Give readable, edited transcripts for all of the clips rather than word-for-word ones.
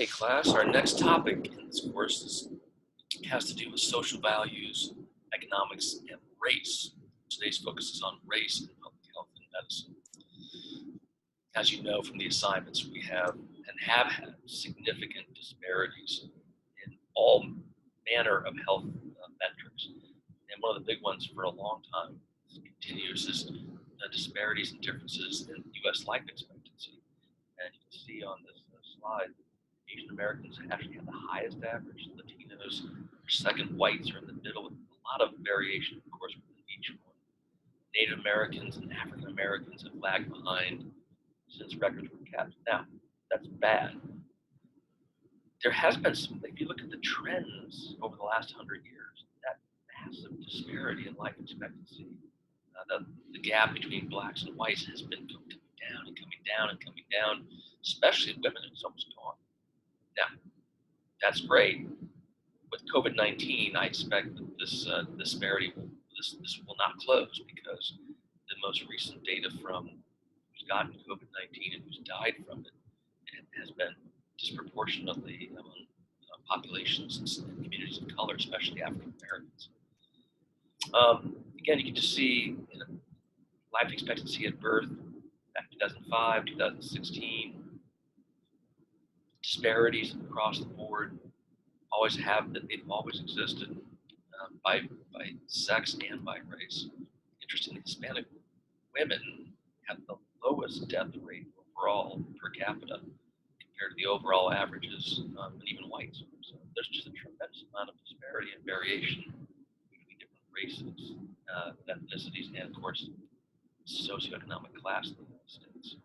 Okay, class, our next topic in this course has to do with social values, economics, and race. Today's focus is on race in public health and medicine. As you know from the assignments, we have and have had significant disparities in all manner of health metrics. And one of the big ones for a long time continues is the disparities and differences in U.S. life expectancy. And you can see on this slide, Asian Americans actually have the highest average. Latinos are second. Whites are in the middle with a lot of variation, of course, within each one. Native Americans and African Americans have lagged behind since records were kept. Now, that's bad. There has been some, if you look at the trends over the last 100 years, that massive disparity in life expectancy, the gap between blacks and whites has been coming down and coming down and coming down, especially in women. It's almost gone. Now, that's great. With COVID-19, I expect that this disparity this will not close, because the most recent data from who's gotten COVID-19 and who's died from it has been disproportionately among populations and communities of color, especially African Americans. Again, you can just see life expectancy at birth back in 2005, 2016. Disparities across the board always have been, they've always existed by sex and by race. Interestingly, Hispanic women have the lowest death rate overall per capita compared to the overall averages, and even whites. So there's just a tremendous amount of disparity and variation between different races, ethnicities, and of course, socioeconomic class in the United States.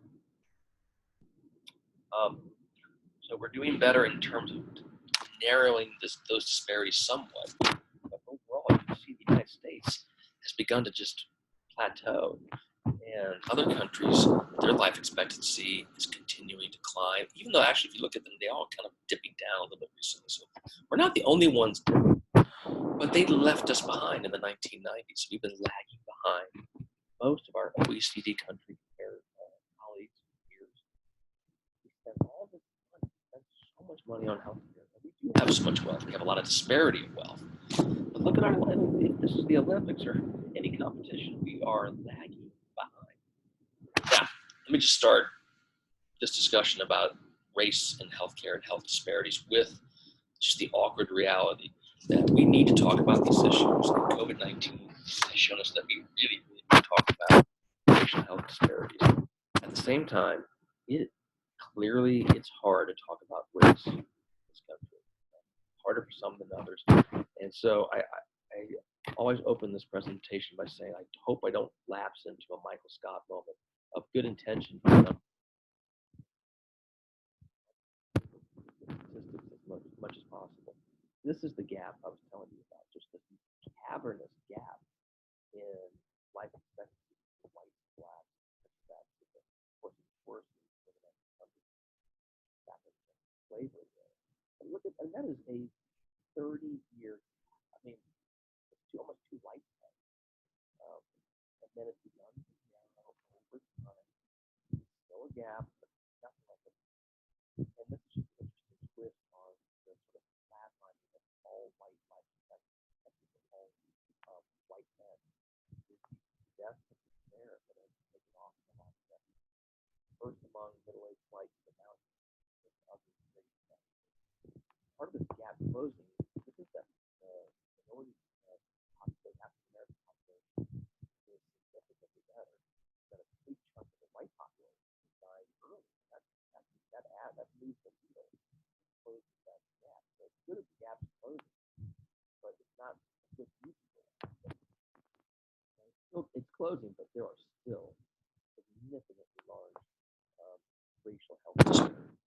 So we're doing better in terms of narrowing those disparities somewhat, but overall, you can see the United States has begun to just plateau, and other countries, their life expectancy is continuing to climb, even though actually, if you look at them, they all kind of dipping down a little bit recently. So we're not the only ones, but they left us behind in the 1990s. We've been lagging behind most of our OECD country colleagues and peers. We spend all this money, so much money on healthcare. We do have so much wealth. We have a lot of disparity of wealth. But look at our, if this is the Olympics or any competition, we are lagging behind. Now, let me just start this discussion about race and healthcare and health disparities with just the awkward reality that we need to talk about these issues. And COVID-19 has shown us that we really need to talk about racial health disparities. At the same time, it's hard to talk about race in this country. Harder for some than others. And so I always open this presentation by saying I hope I don't lapse into a Michael Scott moment of good intention as much as possible. This is the gap I was telling you about, just the cavernous gap in life expectancy for white and black. That's of course worse than the next country. Slavery there. And look at, and that is a 30-year. I mean, it's almost two lifetimes. And then it's begun to narrow over time. It's still a gap, but nothing like it. And this is just an interesting twist on the sort of flatlining of all white life expectancy, all white men. The death of despair that has taken off in the last decade. First among middle-aged whites, but now it's others. Part of this gap closing isn't that the minority population, African American population, is significantly better than a big chunk of the white population is dying early. That moves the needle, closes that gap. So it's good if the gap's closing, but it's not a good use for it. It's closing, but there are still significantly large racial health disparities.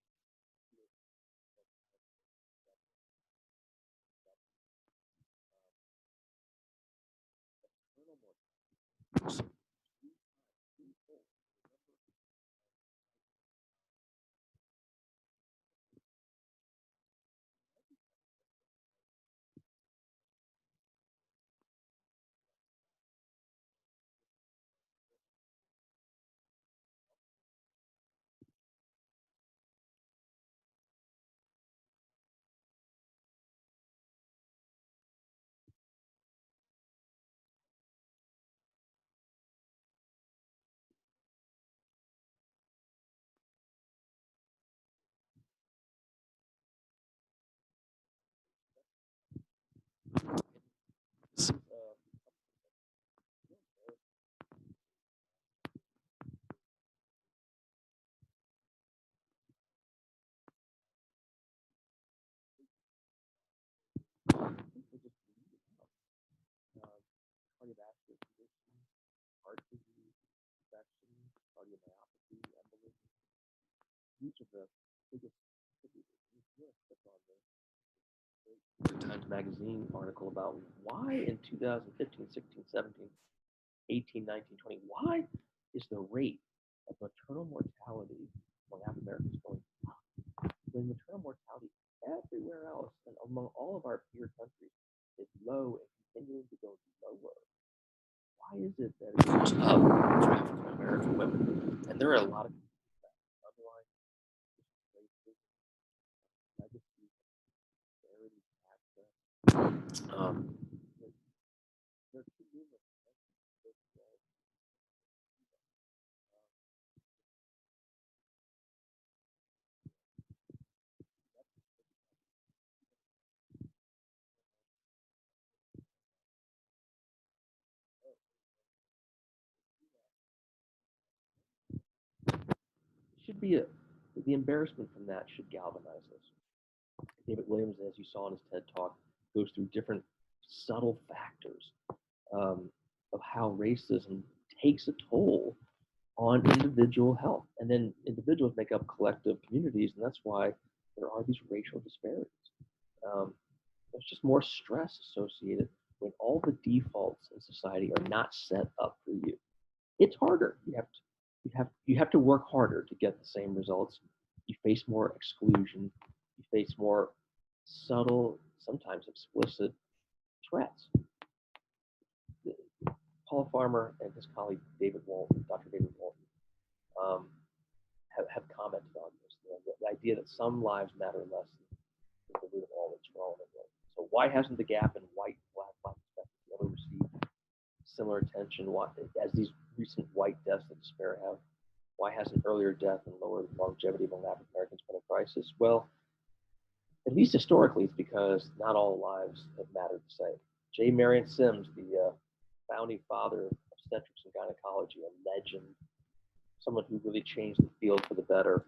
These are the biggest contributors. Click on this New York Times Magazine article about why in 2015, 16, 17, 18, 19, 20, why is the rate of maternal mortality among African Americans going up when maternal mortality everywhere else and among all of our peer countries is low and continuing to go lower? Why is it that it goes up for African American women? And there are a lot of underlying racism, legacy, disparity, access. There are too numerous. Should be the embarrassment from that should galvanize us. David Williams, as you saw in his TED talk, goes through different subtle factors of how racism takes a toll on individual health. And then individuals make up collective communities, and that's why there are these racial disparities. Um, there's just more stress associated when all the defaults in society are not set up for you. It's harder. You have to work harder to get the same results. You face more exclusion. You face more subtle, sometimes explicit threats. Paul Farmer and his colleague David Walton, Dr. David Walton, have commented on this. The idea that some lives matter less is the root of all that's wrong in the world. So why hasn't the gap in white, black, life expectancy ever received similar attention as these recent white deaths that despair have? Why hasn't earlier death and lower longevity among African Americans been a crisis? Well, at least historically, it's because not all lives have mattered the same. J. Marion Sims, the founding father of obstetrics and gynecology, a legend, someone who really changed the field for the better,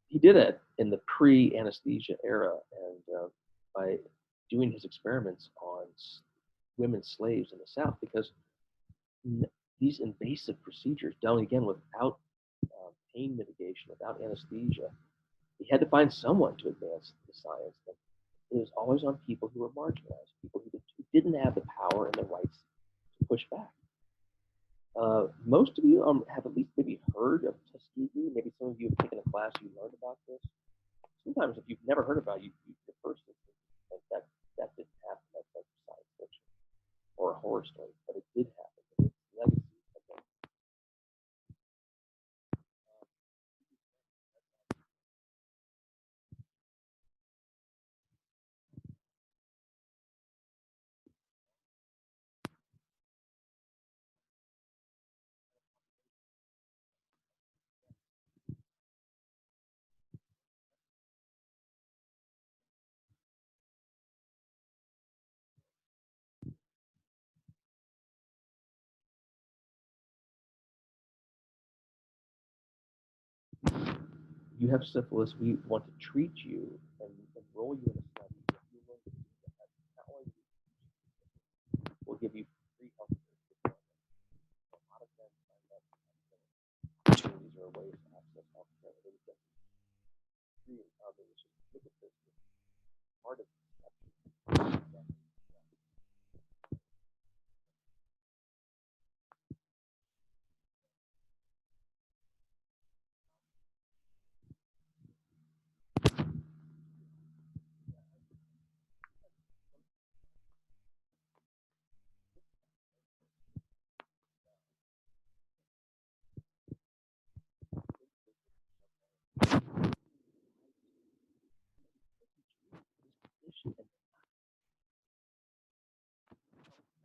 he did it in the pre-anesthesia era, and by doing his experiments on women slaves in the South, because these invasive procedures done again without pain mitigation, without anesthesia, he had to find someone to advance the science. And it was always on people who were marginalized, people who didn't have the power and the rights to push back. Most of you have at least maybe heard of Tuskegee. Maybe some of you have taken a class, you learned about this. Sometimes if you've never heard about it, your first instinct is like that didn't happen. That's like science fiction or a horror story, but it did happen. And its legacy. You have syphilis, we want to treat you and enroll you in a study. If you learn to do that, not only will give you free health care, a lot of them find that opportunities or ways to access health care. They would get free and others. Just look at this. Part of this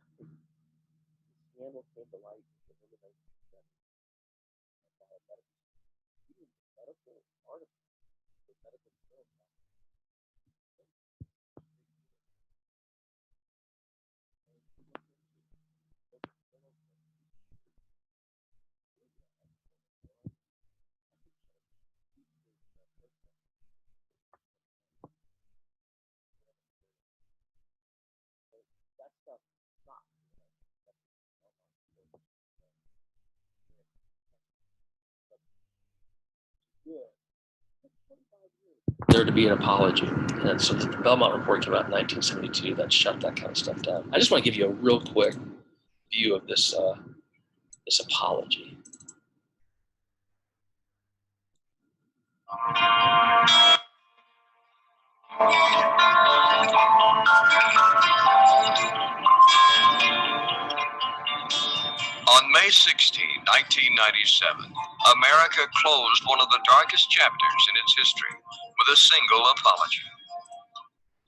and scandal came to light in the 1970s. Medical article, medical film. That stuff stopped. Good. there to be an apology. And so the Belmont Report came out in 1972 that shut that kind of stuff down. I just want to give you a real quick view of this, this apology. On May 16, 1997, America closed one of the darkest chapters in its history with a single apology.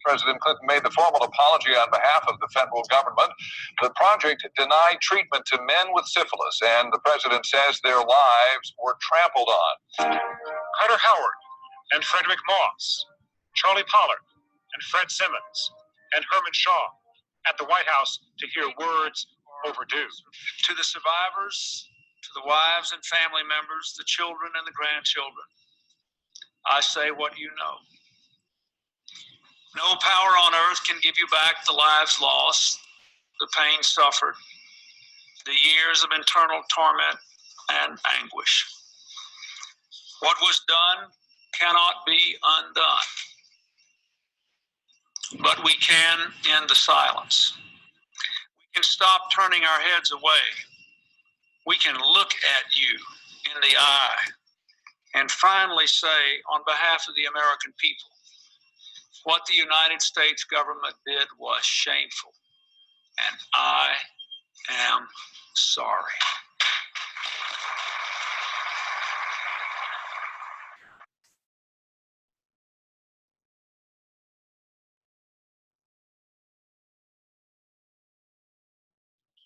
President Clinton made the formal apology on behalf of the federal government. The project denied treatment to men with syphilis, and the president says their lives were trampled on. Carter Howard and Frederick Moss, Charlie Pollard and Fred Simmons, and Herman Shaw at the White House to hear words overdue. To the survivors, to the wives and family members, the children and the grandchildren, I say what you know. No power on earth can give you back the lives lost, the pain suffered, the years of internal torment and anguish. What was done cannot be undone, but we can end the silence. We can stop turning our heads away. We can look at you in the eye and finally say, on behalf of the American people, what the United States government did was shameful, and I am sorry.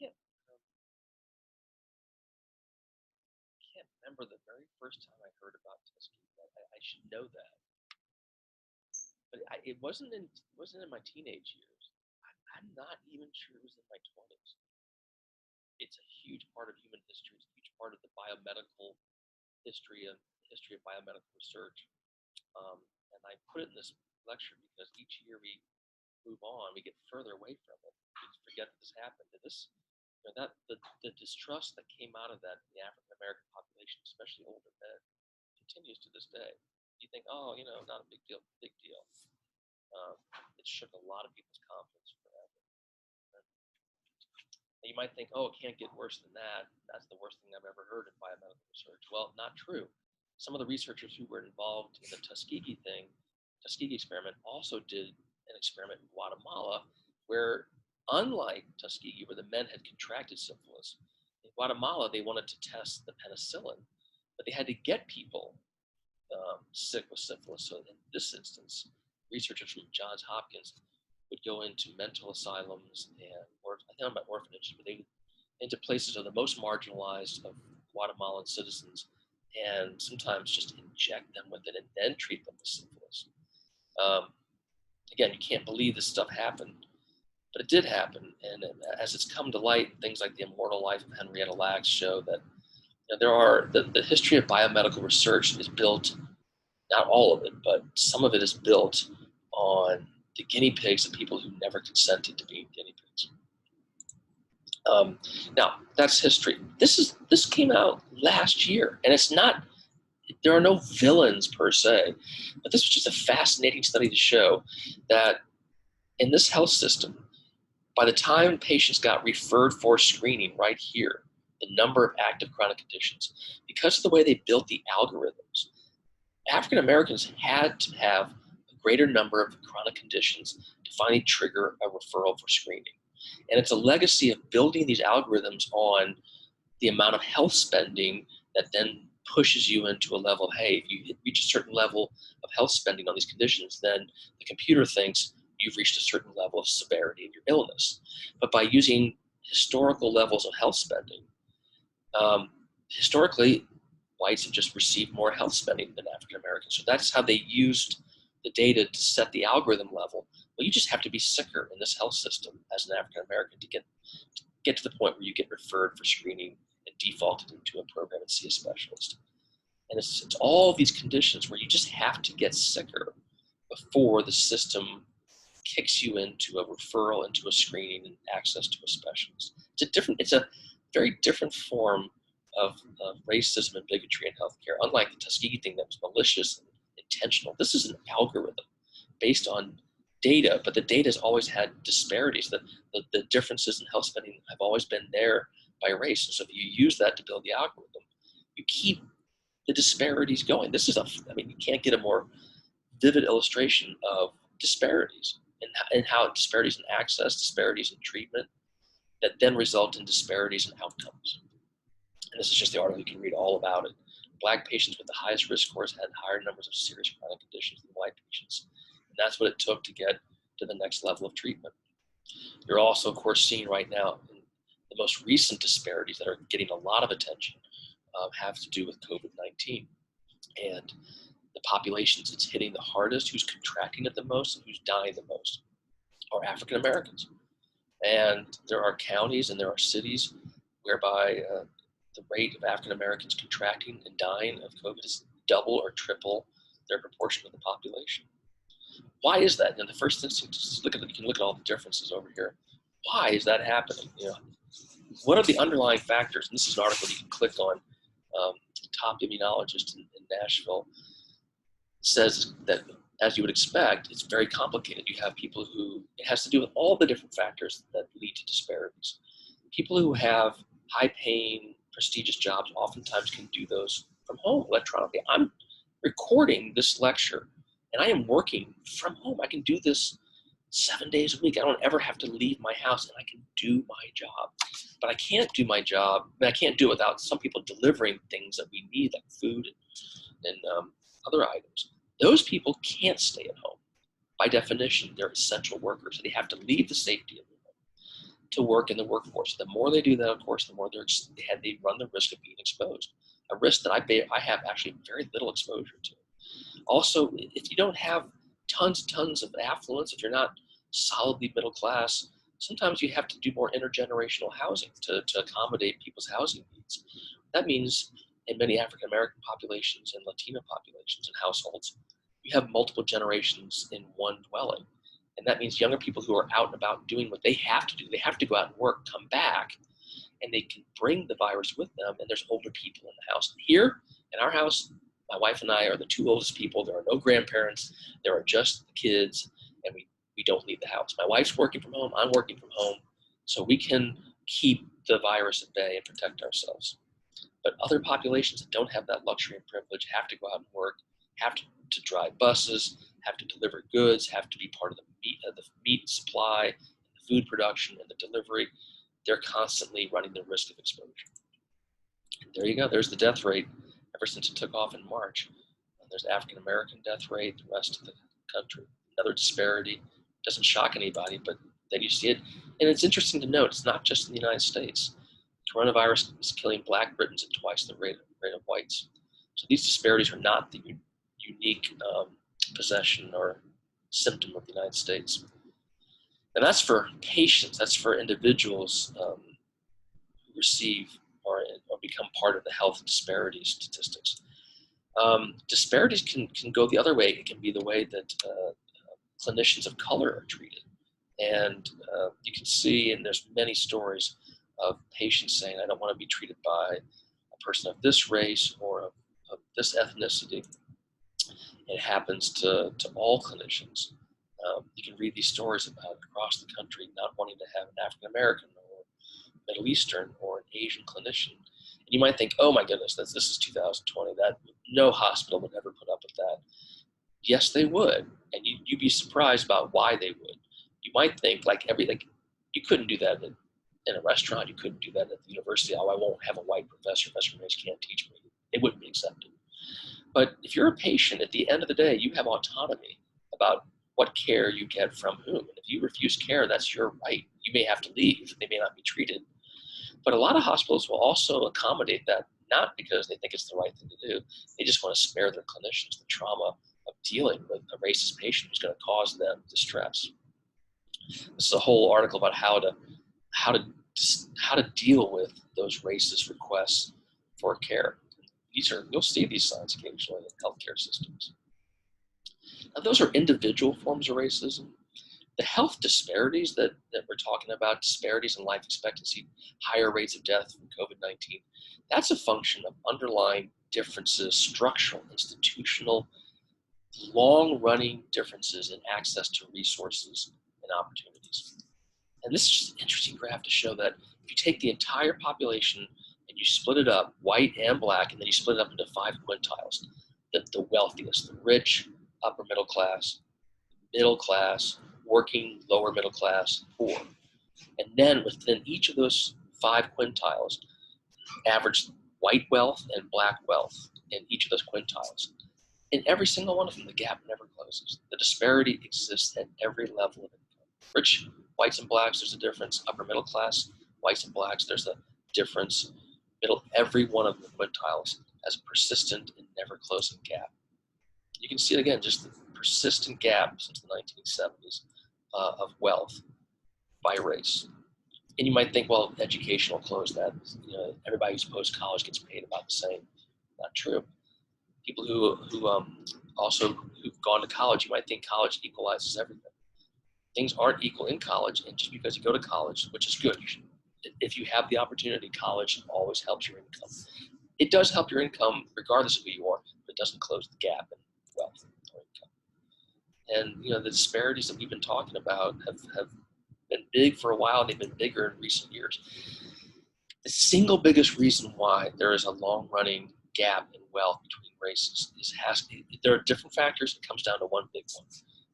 I can't remember the very first time I heard about Tuskegee. I should know that, but it wasn't in my teenage years. I'm not even sure it was in my 20s. It's a huge part of human history. It's a huge part of the biomedical history of biomedical research. And I put it in this lecture because each year we move on, we get further away from it. We forget that this happened. And this, that the distrust that came out of that in the African American population, especially older men, continues to this day. You think, oh, not a big deal. It shook a lot of people's confidence forever. And you might think, oh, it can't get worse than that. That's the worst thing I've ever heard in biomedical research. Well, not true. Some of the researchers who were involved in the Tuskegee experiment, also did an experiment in Guatemala where, unlike Tuskegee, where the men had contracted syphilis, in Guatemala they wanted to test the penicillin, but they had to get people sick with syphilis. So in this instance, researchers from Johns Hopkins would go into mental asylums and orphanages, but they would into places of the most marginalized of Guatemalan citizens, and sometimes just inject them with it and then treat them with syphilis. Again, you can't believe this stuff happened, but it did happen. And as it's come to light, things like The Immortal Life of Henrietta Lacks show that the history of biomedical research is built, not all of it, but some of it is built on the guinea pigs of people who never consented to being guinea pigs. Now, that's history. This came out last year, and it's not, there are no villains per se, but this was just a fascinating study to show that in this health system, by the time patients got referred for screening right here, the number of active chronic conditions, because of the way they built the algorithms, African Americans had to have a greater number of chronic conditions to finally trigger a referral for screening. And it's a legacy of building these algorithms on the amount of health spending that then pushes you into a level of, hey, if you reach a certain level of health spending on these conditions, then the computer thinks you've reached a certain level of severity in your illness. But by using historical levels of health spending, historically, whites have just received more health spending than African Americans. So that's how they used the data to set the algorithm level. Well, you just have to be sicker in this health system as an African American to get to the point where you get referred for screening and defaulted into a program and see a specialist. And it's all these conditions where you just have to get sicker before the system kicks you into a referral, into a screening, and access to a specialist. It's a very different form of racism and bigotry in healthcare. Unlike the Tuskegee thing that was malicious and intentional. This is an algorithm based on data, but the data has always had disparities. The differences in health spending have always been there by race. And so if you use that to build the algorithm, you keep the disparities going. This is you can't get a more vivid illustration of disparities and how disparities in access, disparities in treatment, that then result in disparities in outcomes. And this is just the article, you can read all about it. Black patients with the highest risk scores had higher numbers of serious chronic conditions than white patients. And that's what it took to get to the next level of treatment. You're also, of course, seeing right now the most recent disparities that are getting a lot of attention have to do with COVID-19. And the populations it's hitting the hardest, who's contracting it the most, and who's dying the most, are African Americans. And there are counties and there are cities whereby the rate of African Americans contracting and dying of COVID is double or triple their proportion of the population. Why is that? And the first instinct is you can look at all the differences over here. Why is that happening? What are the underlying factors? And this is an article you can click on. Top immunologist in Nashville says that, as you would expect, it's very complicated. You have people who, it has to do with all the different factors that lead to disparities. People who have high-paying, prestigious jobs oftentimes can do those from home electronically. I'm recording this lecture, and I am working from home. I can do this 7 days a week. I don't ever have to leave my house, and I can do my job. But I can't do my job, and I can't do it without some people delivering things that we need, like food and other items. Those people can't stay at home. By definition, they're essential workers. They have to leave the safety of their home to work in the workforce. The more they do that, of course, the more they run the risk of being exposed, a risk that I have actually very little exposure to. Also, if you don't have tons of affluence, if you're not solidly middle class, sometimes you have to do more intergenerational housing to accommodate people's housing needs. That means in many African American populations and Latino populations and households, you have multiple generations in one dwelling. And that means younger people who are out and about doing what they have to do. They have to go out and work, come back, and they can bring the virus with them, and there's older people in the house. Here, in our house, my wife and I are the two oldest people. There are no grandparents. There are just the kids, and we don't leave the house. My wife's working from home. I'm working from home. So we can keep the virus at bay and protect ourselves. But other populations that don't have that luxury and privilege have to go out and work, have to drive buses, have to deliver goods, have to be part of the meat supply, the food production, and the delivery. They're constantly running the risk of exposure. And there you go. There's the death rate ever since it took off in March. And there's the African American death rate, the rest of the country. Another disparity. Doesn't shock anybody, but then you see it. And it's interesting to note, it's not just in the United States. Coronavirus is killing Black Britons at twice the rate of whites. So these disparities are not the unique possession or symptom of the United States. And that's for patients, that's for individuals who receive or become part of the health disparity statistics. Disparities can go the other way. It can be the way that clinicians of color are treated. And you can see, and there's many stories of patients saying, I don't want to be treated by a person of this race or of this ethnicity. It happens to all clinicians. You can read these stories about across the country not wanting to have an African American or Middle Eastern or an Asian clinician. And you might think, oh my goodness, this is 2020. That no hospital would ever put up with that. Yes, they would, and you'd be surprised about why they would. You might think you couldn't do that in a restaurant. You couldn't do that at the university. Oh, I won't have a white professor. Professor Mays can't teach me. It wouldn't be accepted. But if you're a patient, at the end of the day, you have autonomy about what care you get from whom. And if you refuse care, that's your right. You may have to leave. They may not be treated. But a lot of hospitals will also accommodate that, not because they think it's the right thing to do. They just want to spare their clinicians the trauma of dealing with a racist patient who's going to cause them distress. This is a whole article about how to deal with those racist requests for care. You'll see these signs occasionally in healthcare systems. Now, those are individual forms of racism. The health disparities that we're talking about, disparities in life expectancy, higher rates of death from COVID-19, that's a function of underlying differences, structural, institutional, long-running differences in access to resources and opportunities. And this is just an interesting graph to show that if you take the entire population and you split it up, white and black, and then you split it up into 5 quintiles, the wealthiest, the rich, upper middle class, working, lower middle class, poor. And then within each of those 5 quintiles, average white wealth and black wealth in each of those quintiles. In every single one of them, the gap never closes. The disparity exists at every level of income. Rich whites and blacks, there's a difference. Upper middle class, whites and blacks, there's a difference. Every one of the quintiles has a persistent and never closing gap. You can see it again, just the persistent gap since the 1970s of wealth by race. And you might think, well, education will close that. Everybody who's post-college gets paid about the same. Not true. People who've gone to college, you might think college equalizes everything. Things aren't equal in college, and just because you go to college, which is good, if you have the opportunity, college always helps your income. It does help your income regardless of who you are, but it doesn't close the gap in wealth or income. And the disparities that we've been talking about have been big for a while, and they've been bigger in recent years. The single biggest reason why there is a long-running gap in wealth between races there are different factors. It comes down to one big one,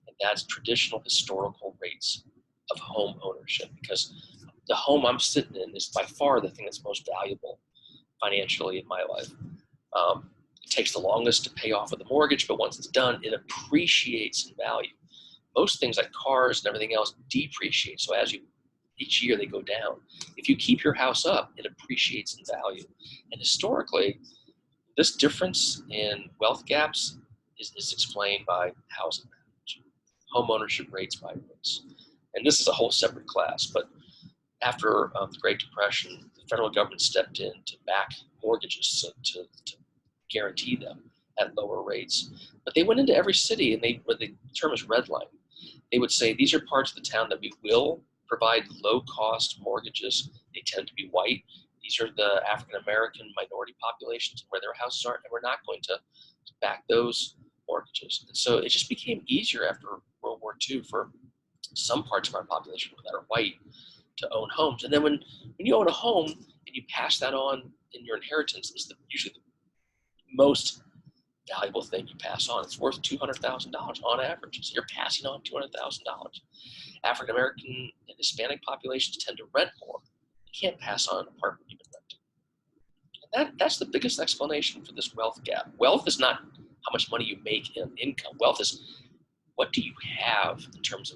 and that's traditional historical rates of home ownership, because the home I'm sitting in is by far the thing that's most valuable financially in my life. It takes the longest to pay off with a mortgage, but once it's done, it appreciates in value. Most things like cars and everything else depreciate, so each year they go down. If you keep your house up, it appreciates in value. And historically, this difference in wealth gaps is explained by housing management, home ownership rates by race. And this is a whole separate class, but after the Great Depression, the federal government stepped in to back mortgages to guarantee them at lower rates. But they went into every city, and the term is redlining. They would say, these are parts of the town that we will provide low-cost mortgages. They tend to be white. These are the African-American minority populations where their houses aren't, and we're not going to back those mortgages. And so it just became easier after World War II for some parts of our population that are white to own homes. And then when you own a home and you pass that on in your inheritance, is usually the most valuable thing you pass on. It's worth $200,000 on average. So you're passing on $200,000. African American and Hispanic populations tend to rent more. You can't pass on an apartment you've been renting. And that's the biggest explanation for this wealth gap. Wealth is not how much money you make in income. Wealth is what do you have in terms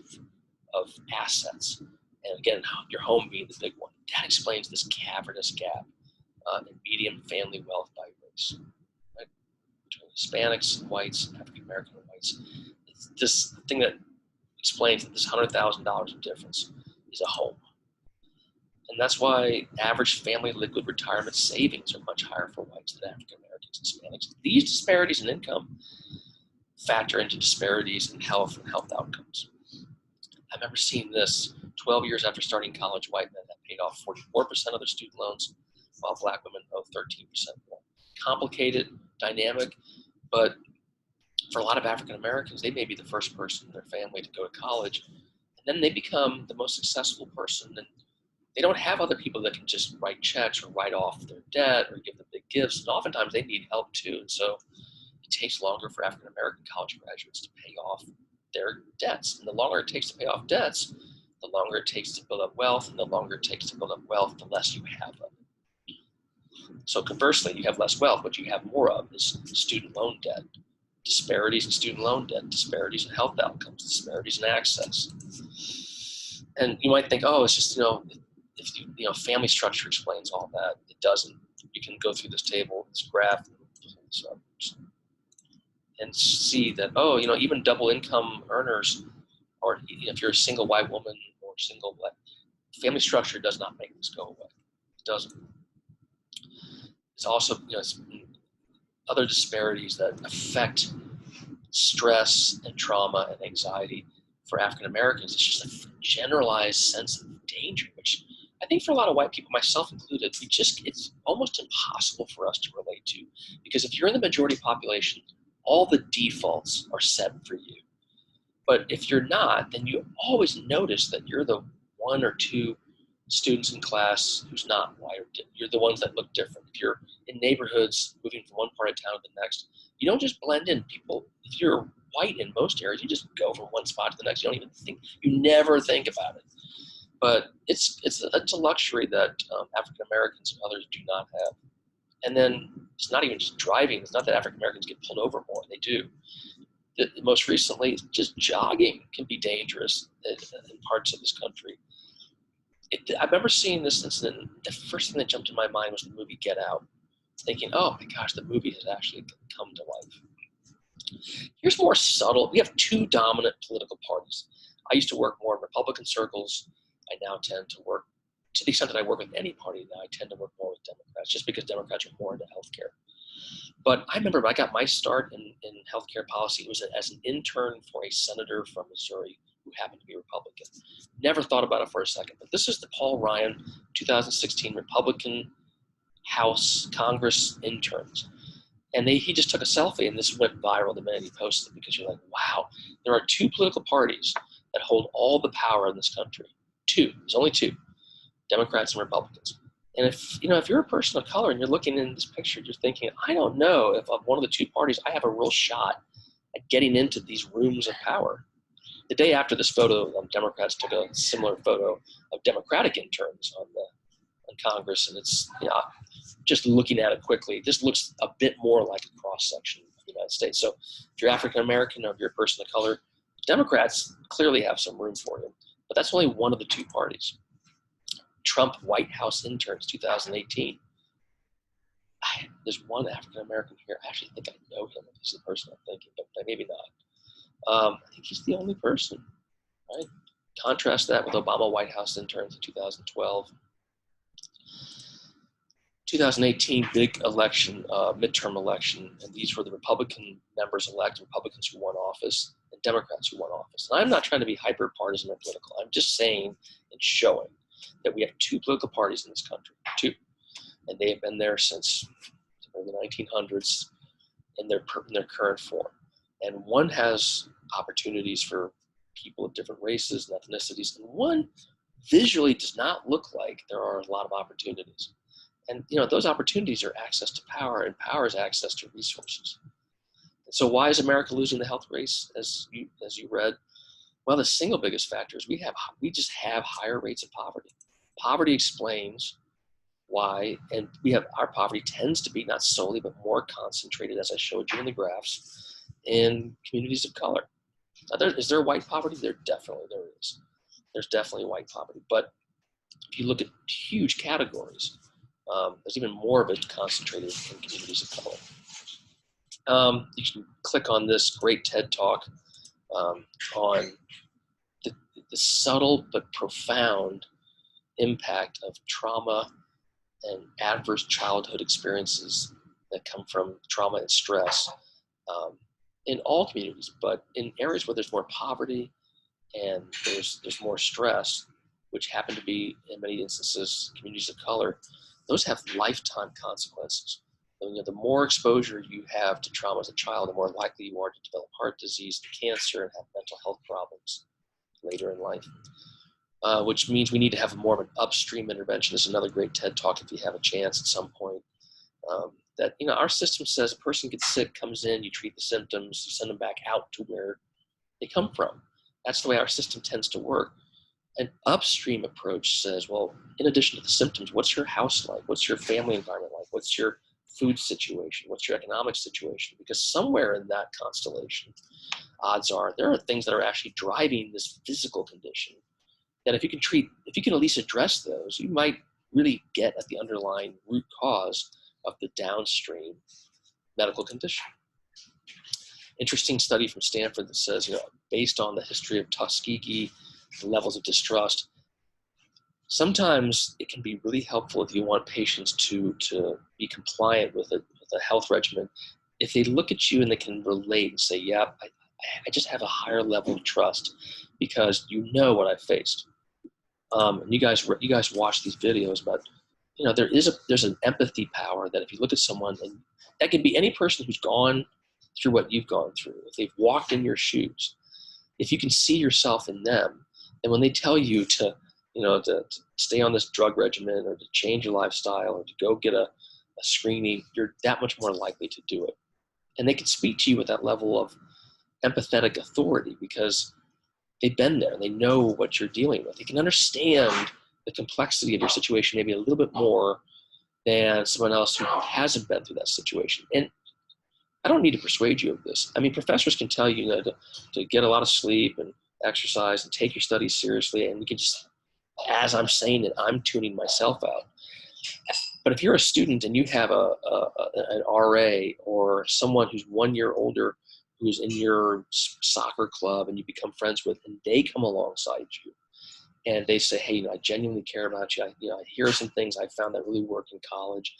of assets. And again, your home being the big one. That explains this cavernous gap in median family wealth by race. Right? Between Hispanics and whites, African American and whites. It's this thing that explains that this $100,000 of difference is a home. And that's why average family liquid retirement savings are much higher for whites than African Americans and Hispanics. These disparities in income factor into disparities in health and health outcomes. I remember seeing this 12 years after starting college, white men have paid off 44% of their student loans, while black women owe 13% more. Complicated, dynamic, but for a lot of African Americans, they may be the first person in their family to go to college, and then they become the most successful person, and they don't have other people that can just write checks or write off their debt or give them big gifts, and oftentimes they need help too, and so it takes longer for African American college graduates to pay off their debts, and the longer it takes to pay off debts, the longer it takes to build up wealth, and the longer it takes to build up wealth, the less you have of it. So conversely, you have less wealth. What you have more of is student loan debt, disparities in student loan debt, disparities in health outcomes, disparities in access. And you might think, oh, it's just, family structure explains all that. It doesn't. You can go through this table, this graph, and see that, even double income earners, or if you're a single white woman or single black, family structure does not make this go away. It doesn't. It's also, other disparities that affect stress and trauma and anxiety for African Americans. It's just a generalized sense of danger, which I think for a lot of white people, myself included, it's almost impossible for us to relate to. Because if you're in the majority population, all the defaults are set for you. But if you're not, then you always notice that you're the one or two students in class who's not wired. You're the ones that look different. If you're in neighborhoods moving from one part of town to the next, you don't just blend in. People, if you're white in most areas, you just go from one spot to the next. You don't even think, you never think about it. But it's a luxury that African Americans and others do not have. And then it's not even just driving. It's not that African Americans get pulled over more. They do. Most recently, just jogging can be dangerous in parts of this country. I remember seeing this incident. The first thing that jumped in my mind was the movie Get Out, thinking, oh my gosh, the movie has actually come to life. Here's more subtle. We have two dominant political parties. I used to work more in Republican circles. I now tend to work, to the extent that I work with any party now, I tend to work more with Democrats, just because Democrats are more into healthcare. But I remember when I got my start in healthcare policy, it was as an intern for a senator from Missouri who happened to be Republican. Never thought about it for a second. But this is the Paul Ryan 2016 Republican House Congress interns. And he just took a selfie, and this went viral the minute he posted it, because you're like, wow, there are two political parties that hold all the power in this country. Two. There's only two, Democrats and Republicans. And if you're a person of color and you're looking in this picture, you're thinking, I don't know if of one of the two parties, I have a real shot at getting into these rooms of power. The day after this photo, Democrats took a similar photo of Democratic interns on Congress, and it's, just looking at it quickly, this looks a bit more like a cross-section of the United States. So if you're African American or if you're a person of color, Democrats clearly have some room for you, but that's only one of the two parties. Trump White House interns 2018. There's one African American here. I actually think I know him if he's the person I'm thinking, but maybe not. I think he's the only person, right? Contrast that with Obama White House interns in 2012. 2018 big election, midterm election, and these were the Republican members elect, Republicans who won office, and Democrats who won office. And I'm not trying to be hyper partisan or political. I'm just saying and showing that we have two political parties in this country, two, and they have been there since the 1900s in their current form. And one has opportunities for people of different races and ethnicities, and one visually does not look like there are a lot of opportunities. And those opportunities are access to power, and power is access to resources. And so why is America losing the health race, as you read? Well, the single biggest factor is we just have higher rates of poverty. Poverty explains why, and our poverty tends to be not solely, but more concentrated, as I showed you in the graphs, in communities of color. Now, is there white poverty? There is. There's definitely white poverty. But if you look at huge categories, there's even more of it concentrated in communities of color. You can click on this great TED Talk on the subtle but profound impact of trauma and adverse childhood experiences that come from trauma and stress in all communities, but in areas where there's more poverty and there's more stress, which happen to be, in many instances, communities of color, those have lifetime consequences. The more exposure you have to trauma as a child, the more likely you are to develop heart disease, cancer, and have mental health problems later in life. Which means we need to have more of an upstream intervention. This is another great TED Talk if you have a chance at some point. That our system says a person gets sick, comes in, you treat the symptoms, you send them back out to where they come from. That's the way our system tends to work. An upstream approach says, well, in addition to the symptoms, what's your house like? What's your family environment like? What's your food situation? What's your economic situation? Because somewhere in that constellation, odds are there are things that are actually driving this physical condition that if you can at least address those, you might really get at the underlying root cause of the downstream medical condition. Interesting study from Stanford that says, based on the history of Tuskegee, the levels of distrust, sometimes it can be really helpful if you want patients to be compliant with a health regimen. If they look at you and they can relate and say, yeah, I just have a higher level of trust because you know what I've faced. And you guys watch these videos, but there's an empathy power that if you look at someone, and that can be any person who's gone through what you've gone through, if they've walked in your shoes, if you can see yourself in them, and when they tell you to, to stay on this drug regimen or to change your lifestyle or to go get a screening, you're that much more likely to do it. And they can speak to you with that level of empathetic authority because they've been there. They know what you're dealing with. They can understand the complexity of your situation maybe a little bit more than someone else who hasn't been through that situation. And I don't need to persuade you of this. I mean, professors can tell you, to get a lot of sleep and exercise and take your studies seriously, and you can just, as I'm saying it, I'm tuning myself out. But if you're a student and you have an RA or someone who's 1 year older who's in your soccer club and you become friends with, and they come alongside you and they say, hey, I genuinely care about you. Here are some things I found that really work in college.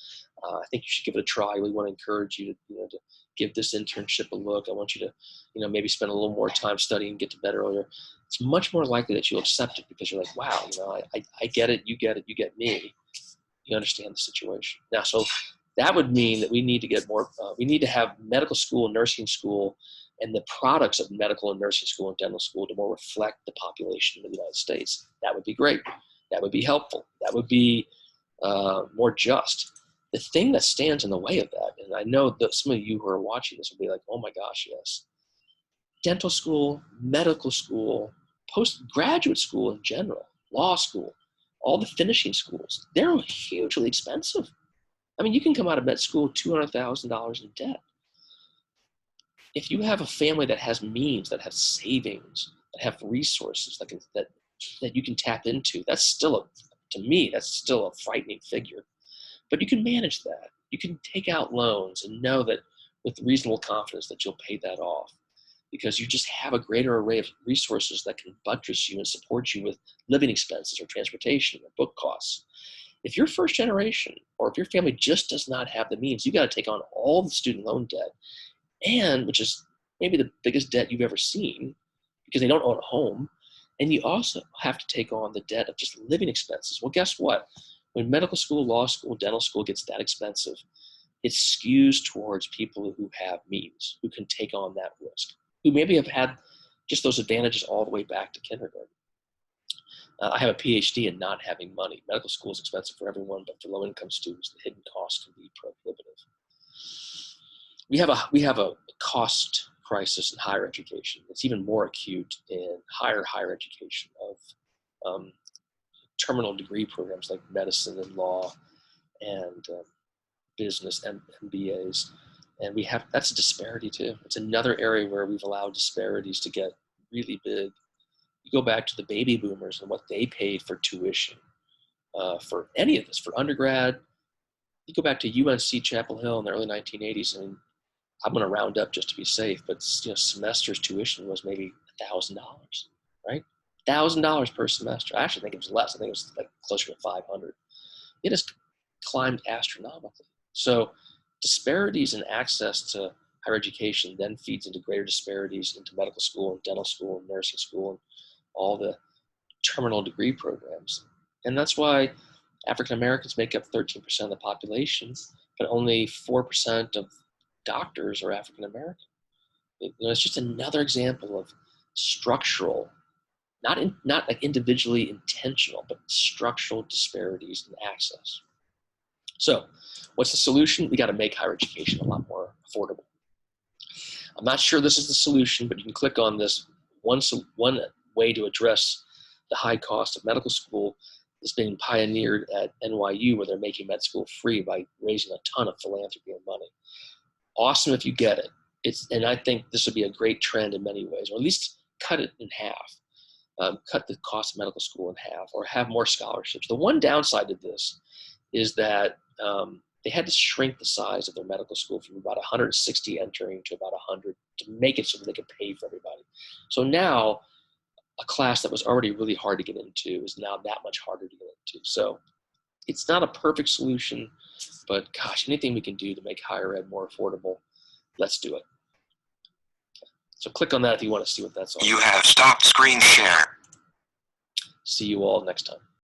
I think you should give it a try. I really want to encourage you to give this internship a look. I want you to, maybe spend a little more time studying, get to bed earlier. It's much more likely that you'll accept it because you're like, wow, I get it, you get me. You understand the situation. Now, so that would mean that we need to get more, we need to have medical school and nursing school and the products of medical and nursing school and dental school to more reflect the population of the United States. That would be great. That would be helpful. That would be more just. The thing that stands in the way of that, and I know that some of you who are watching this will be like, oh my gosh, yes. Dental school, medical school, postgraduate school in general, law school, all the finishing schools, they're hugely expensive. I mean, you can come out of med school with $200,000 in debt. If you have a family that has means, that have savings, that have resources that you can tap into, that's still to me, that's still a frightening figure. But you can manage that. You can take out loans and know that with reasonable confidence that you'll pay that off because you just have a greater array of resources that can buttress you and support you with living expenses or transportation or book costs. If you're first generation or if your family just does not have the means, you got to take on all the student loan debt, and which is maybe the biggest debt you've ever seen because they don't own a home. And you also have to take on the debt of just living expenses. Well, guess what? When medical school, law school, dental school gets that expensive, it skews towards people who have means, who can take on that risk, who maybe have had just those advantages all the way back to kindergarten. I have a PhD in not having money. Medical school is expensive for everyone, but for low-income students, the hidden costs can be prohibitive. We have a cost crisis in higher education. It's even more acute in higher education of terminal degree programs like medicine and law and business and MBAs. And that's a disparity too. It's another area where we've allowed disparities to get really big. You go back to the baby boomers and what they paid for tuition for any of this, for undergrad. You go back to UNC Chapel Hill in the early 1980s. I mean, I'm going to round up just to be safe, but semester's tuition was maybe $1,000, right? $1,000 per semester. I actually think it was less. I think it was like closer to 500. It has climbed astronomically. So disparities in access to higher education then feeds into greater disparities into medical school and dental school and nursing school and all the terminal degree programs. And that's why African Americans make up 13% of the population, but only 4% of doctors are African American. It's just another example of structural, not like individually intentional, but structural disparities in access. So what's the solution? We got to make higher education a lot more affordable. I'm not sure this is the solution, but you can click on this. One way to address the high cost of medical school is being pioneered at NYU, where they're making med school free by raising a ton of philanthropy and money. Awesome if you get it. And I think this would be a great trend in many ways, or at least cut it in half. Cut the cost of medical school in half, or have more scholarships. The one downside of this is that they had to shrink the size of their medical school from about 160 entering to about 100 to make it so that they could pay for everybody. So now a class that was already really hard to get into is now that much harder to get into. So it's not a perfect solution, but gosh, anything we can do to make higher ed more affordable, let's do it. So click on that if you want to see what that's all about. You have stopped screen share. See you all next time.